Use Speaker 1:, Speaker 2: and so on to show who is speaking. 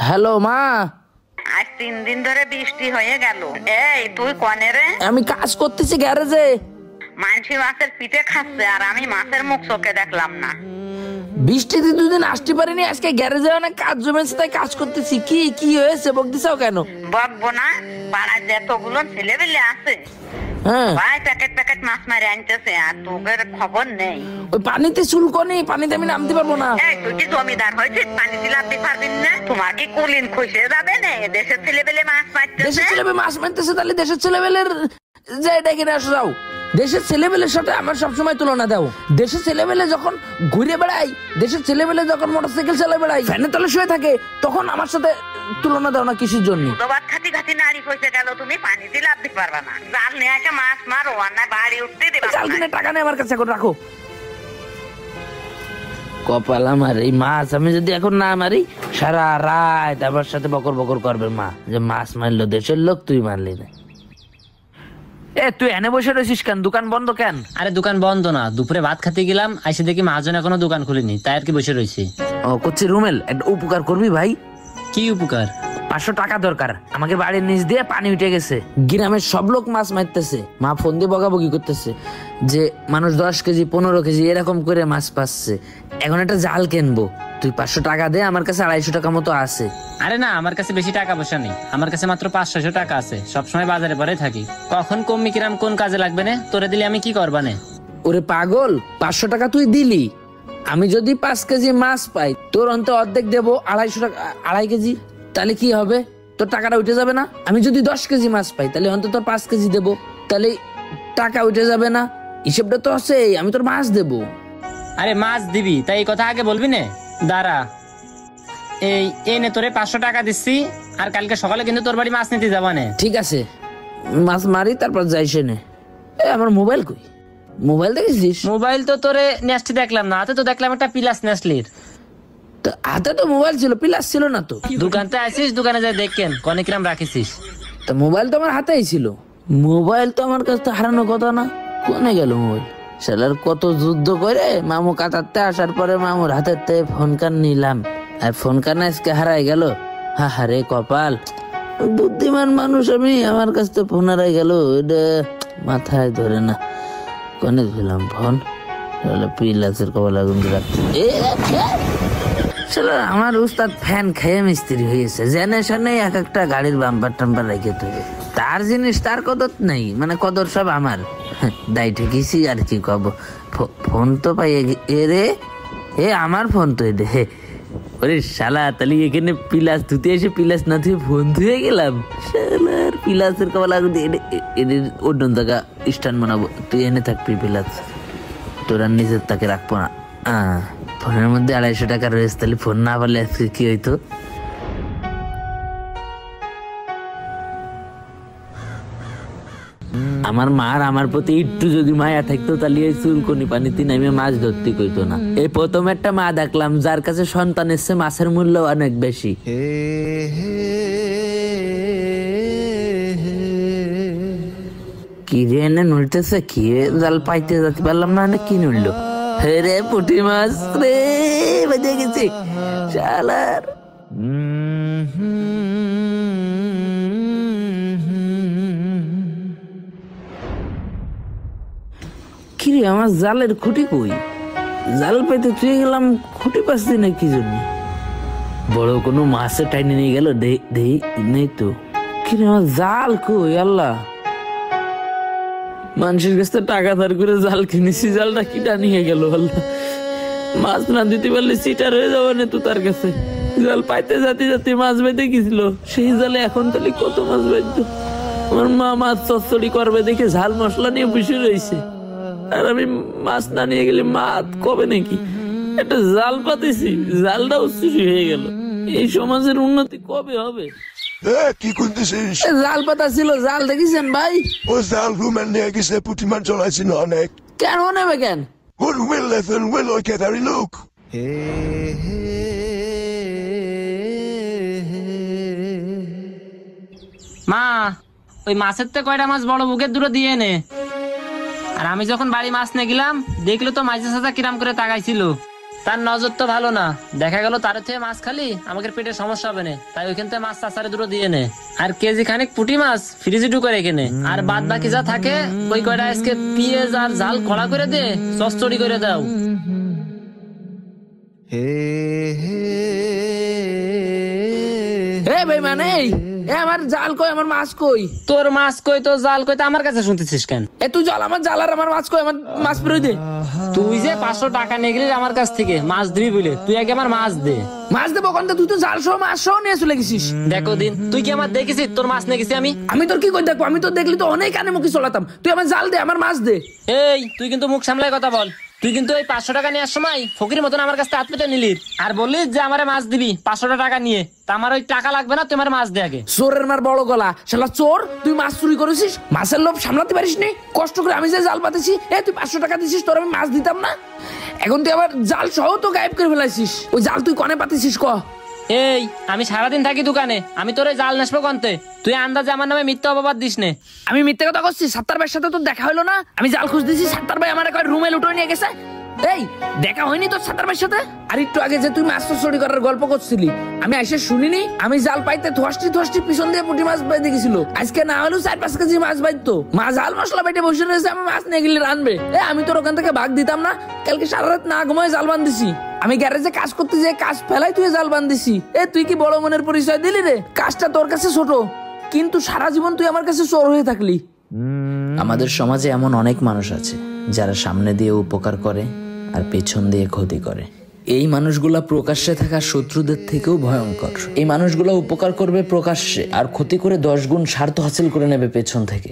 Speaker 1: Hello মা,
Speaker 2: আজ 3 দিন ধরে বৃষ্টি হয়ে গেল। এই তুই কনে রে?
Speaker 1: আমি কাজ করতেছি গ্যারেজে।
Speaker 2: মানসি মাছের পিঠে খাচ্ছে আর আমি মাছের মুখ চোখে দেখলাম না।
Speaker 1: বৃষ্টিতে দুদিন আসতে পারিনি, আজকে গ্যারেজে অনেক কাজ জমেছে তাই কাজ করতেছি। কি কি হয়েছে বকদিছাও কেন?
Speaker 2: বকবো না, পাড়ার যতগুলো ছেলেবেলে আছে
Speaker 1: হ্যাঁ,
Speaker 2: ভাই প্যাকেট প্যাকেট মাছ মারে আনতেছে আর তোদের খবর নেই।
Speaker 1: ওই পানিতে চুলকনি, পানিতে আমি নামতে পারবো না।
Speaker 2: এই তুই কি জমিদার হয়েছিস? পানি দিলাতে পারবি না? তোমার কি কুলিন খুশে যাবে না? দেশের ছেলেবেলে মাছ মারতেছে।
Speaker 1: দেশের ছেলেবেলে মাছ মারতেছে, তাহলে দেশের ছেলেবেলের যে ডেকে নিয়ে আসো যাও। দেশের ছেলেবেলের সাথে আমার সবসময় তুলনা দাও। দেশের ছেলেবেলে যখন ঘুরে বেড়াই, দেশের ছেলেবেলে যখন মোটরসাইকেল চালায় বেড়াই, ফ্যানের তলে শুয়ে থাকে, তখন আমার সাথে তুলনা দাও না কিসের জন্য?
Speaker 2: তোমার খাতি খাতি নারী হয়েছে গেল, তুমি পানি দিলে আপনি পারবা না। জাল নিয়ে এসে মাছ মারো আর না বাড়ি উঠতে দেবে।
Speaker 1: জাল কিনে টাকা নেই আমার কাছে, এখন রাখো। কপাল আমার, এই মাছ আমি যদি এখন না মারি সারা রাত আমার সাথে বকর বকর করবে মা, যে মাছ মারলো দেশের লোক, তুই মারলি না। এ তুই এনে বসে রয়েছিস কেন? দোকান বন্ধ কেন?
Speaker 3: আরে দোকান বন্ধ না, দুপুরে ভাত খেতে গেলাম, আইসে দেখি মহাজন এখনো দোকান খুলিনি, তাই আর কি বসে রয়েছি।
Speaker 1: ও করছি রুমেল, একটা উপকার করবি ভাই?
Speaker 3: কি উপকার?
Speaker 1: 500 টাকা দরকার। আমাকে বাড়ির নিচ দিয়ে পানি উঠে গেছে, গ্রামের সব লোক মাছ মারতেছে, মা ফোন দিয়ে বকাবকি করতেছে যে মানুষ 10 কেজি 15 কেজি এরকম করে মাছ পাচ্ছে। এখন একটা জাল কিনবো, তুই 500 টাকা দে, আমার কাছে 250 টাকা মতো আছে।
Speaker 3: আরে না, আমার কাছে বেশি টাকা পয়সা নেই, আমার কাছে মাত্র 500 টাকা আছে। সবসময় বাজারে পরে থাকি, কখন কমমি কিরাম কোন কাজে লাগবে না, তোরে দিলে আমি কি করবা না?
Speaker 1: ওরে পাগল, 500 টাকা তুই দিলি, আমি যদি 5 কেজি মাছ পাই তোর অন্ত অর্ধেক দেবো, 250 টাকা 2.5 কেজি, তাহলে কি হবে? তোর টাকাটা উঠে যাবে না? আমি যদি 10 কেজি মাছ পাই তাহলে অন্তত 5 কেজি দেবো, তাহলে টাকা উঠে যাবে না? হিসেবটা তো আছে, আমি তোর মাছ দেবো।
Speaker 3: আরে মাছ দিবি তাই এই কথা আগে বলবি না। দাঁড়া, এই নে তোরে 500 টাকা দিচ্ছি, আর কালকে সকালে কিন্তু তোর বাড়ি মাছ নিতে যাবা না।
Speaker 1: ঠিক আছে, মাছ মারি তারপর যাইছে নে। আমার মোবাইল কই? মোবাইল দেখেছিস?
Speaker 3: মোবাইল তো তোরে নেস্ট দেখলাম না, হাতে তো দেখলাম একটা পিলাস নেসলির।
Speaker 1: তো হাতে তো মোবাইল ছিল, প্লাস ছিল না তো।
Speaker 3: দোকানতে আসিস, দোকানে যাই দেখেন কনে কিরাম রাখিস।
Speaker 1: তো মোবাইল তো আমার হাতেই ছিল, মোবাইল তো আমার কাছে হারানো কথা না। কোনে গেল মোবাইল? শালার কত যুদ্ধ করে মামু কাটাতে আসার পরে মামুর হাতের থেকে ফোন কান নিলাম, আর ফোন কান আজকে হারাই গেল। হা হারে কপাল, বুদ্ধিমান মানুষ আমি, আমার কাছ থেকে ফোন হারাই গেল, এটা মাথায় ধরে না। কোনে দিলাম ফোন? পিলাসের কপাল আগুন রাখতে। আমার উস্তাদ ফ্যান খেয়ে মিস্ত্রি হয়েছে, জেনে শুনে এক একটা গাড়ির বাম্পার টাম্পার রেখে দেবে। তার জিনিস তার কদর নেই, মানে কদর সব আমার। দায় ঠেকেছি আর কি কব। ফোন তো পাই রে, এ আমার ফোন তো এদে। ওরে শালা, তাহলে এখানে পিলাস ধুতে এসে পিলাস না ধুয়ে ফোন ধুয়ে গেলাম। শালার পিলাসের কপাল আগুন দিয়ে এদের অন্য জায়গা স্ট্যান্ড বানাবো। তুই এনে থাকবি পিলাস, তোরা নিজের তাকে রাখবো না। ফোনের মধ্যে 250 টাকা রয়েছে, তাহলে ফোন না পারলে আজকে কি হইতো? আমার মার আমার প্রতি একটু যদি মায়া থাকতো তাহলে এই চুলকনি পানিতে নামে মাছ ধরতে কইতো না। এই প্রথম একটা মা দেখলাম যার কাছে সন্তান এসছে মাছের মূল্য অনেক বেশি। কি রে এনে নড়তেছে? কি জাল পাইতে যেতে পারলাম না, কি নড়লো? রে পুঁটি মাছ রে, বেঁধে গেছি শালার। কিরে আমার জালের খুঁটি কই? জাল পেতে চুয়ে গেলাম, খুঁটি পাচ্ছি না কি জন্য? বড় কোনো মাছে টাইনে নিয়ে গেল, নেই তো। কিরে আমার জাল কই? আল্লাহ, মানুষের কাছে টাকা ধার করে জাল কিনেছি, জালটা কিটা নিয়ে গেল? আল্লাহ, মাছ না দিতে পারলে সিটার হয়ে যাবো না তো তার কাছে। জাল পাইতে যাতে যাতে মাছ বেঁধে গেছিল, সেই জালে এখন তাহলে কত মাছ বেঁধতো। আমার মা মাছ চচ্চড়ি করবে দেখে ঝাল মশলা নিয়ে বসে রয়েছে, আর আমি মাছ না নিয়ে গেলে মাছ কবে নাকি। একটা জাল পাতেছি, জালটাও চুরি হয়ে গেল। এই সমাজের উন্নতি কবে হবে?
Speaker 4: কি করতেছিস?
Speaker 1: জাল পাতা ছিল, জাল দেখেছেন ভাই?
Speaker 4: ও জাল রুমেল নিয়ে গেছে, পুঁটি মাছ চলাইছিল অনেক।
Speaker 1: কেন নেবে কেন?
Speaker 4: ও রুমেল লেফেল রুমেল ওই কেদারি লোক।
Speaker 3: মা, ওই মাছের তো কয়টা মাছ বড় বুকের দুটো দিয়ে নে। আর আমি যখন বাড়ি মাছ নিয়ে গেলাম দেখলো তো মাঝে সাথে কিরাম করে তাকাইছিল। তার নজর তো ভালো না, দেখা গেল তার থেকে মাছ খালি আমাকে পেটে সমস্যা হবে না, তাই ওইখান থেকে মাছ চাচারে দুটো দিয়ে নে, আর কেজি খানিক পুঁটি মাছ ফ্রিজে ঢুকে রেখে নে, আর বাদ বাকি যা থাকে ওই কয়টা আজকে পেঁয়াজ আর ঝাল কড়া করে দে, চচ্চড়ি করে দাও।
Speaker 1: এ ভাই মানে আমার জাল কই, আমার মাছ কই?
Speaker 3: তোর মাছ কই তো জাল কই, তা আমার কাছে শুনতেছিস কেন?
Speaker 1: এ তুই জল আমার জাল আর আমার মাছ কই, আমার মাছ ফেরত দে।
Speaker 3: তুই যে 500 টাকা নিয়ে গেলি আমার কাছ থেকে মাছ দিবি বলে, তুই আগে আমার মাছ দে।
Speaker 1: মাছ দেবো কোনটা? তুই তো জাল সহ মাছ সহ নিয়ে চলে গেছিস।
Speaker 3: দেখো দিন, তুই কি আমার দেখেছিস তোর মাছ নিয়ে গেছি আমি?
Speaker 1: আমি তোর কি করে দেখবো? আমি তো দেখলি তো অনেক কানে মুখে চলাতাম। তুই আমার জাল দে, আমার মাছ দে।
Speaker 3: এই তুই কিন্তু মুখ সামলায় কথা বল। তুই কিন্তু এই 500 টাকা নেওয়ার সময় ফকির মতন আমার কাছে হাত পেতে নিলি, আর বললি যে আমারে মাছ দিবি 500 টাকা নিয়ে, তা আমার ওই টাকা লাগবে না, তুই আমার মাছ দে আগে।
Speaker 1: চোরের মার বড় গলা, শালা চোর! তুই মাছ চুরি করেছিস, মাছের লোভ সামলাতে পারিস নি। কষ্ট করে আমি যে জাল পাতেছি, তুই 500 টাকা দিছিস, তোর আমি মাছ দিতাম না? এখন তুই আবার জাল সহ তো গায়েব করে ফেলাইছিস। ওই জাল তুই কনে পাতেছিস ক?
Speaker 3: এই আমি সারাদিন থাকি দোকানে, আমি তোর জাল নেসবো কনতে? তুই আন্দাজে আমার নামে মিথ্যা অপবাদ দিস নে।
Speaker 1: আমি মিথ্যে কথা করছি? সাত্তার ভাইয়ের সাথে তো দেখা হলো না। আমি জাল খুঁজতেছি, সাত্তার ভাই আমার রুমে লুটো নিয়ে গেছে। এই দেখা হয়নি তোর সাত্তার ভাইয়ের সাথে? আর একটু আগে যে তুই মাছ চুরি করার গল্প করছিলি, আমি এসে শুনিনি? আমি জাল পাইতে ধোয়াষ্টি পিছন দিয়ে পুঁটি মাছ বাইতে গেছিল। আজকে না হলেও 4-5 কেজি মাছ বাইতো। মা জাল মশলা বেটে বসে রয়েছে, আমি মাছ নিয়ে গেলে রানবে। আমি তোর ওখান থেকে ভাগ দিতাম না? কালকে সারা রাত না ঘুমায় জাল বান্ধিছি। আমি গ্যারেজে কাজ করতে যে কাজ ফেলাই তুই জাল বান্ধিছি। তুই কি বড় মনের পরিচয় দিলি রে? কাজটা তোর কাছে ছোট, কিন্তু সারা জীবন তুই আমার কাছে চোর হয়ে থাকলি।
Speaker 5: আমাদের সমাজে এমন অনেক মানুষ আছে যারা সামনে দিয়ে উপকার করে আর পেছন দিয়ে ক্ষতি করে। এই মানুষগুলা প্রকাশ্যে থাকা শত্রুদের থেকেও ভয়ঙ্কর। এই মানুষগুলা উপকার করবে প্রকাশ্যে আর ক্ষতি করে 10 গুণ স্বার্থ হাসিল করে নেবে পেছন থেকে।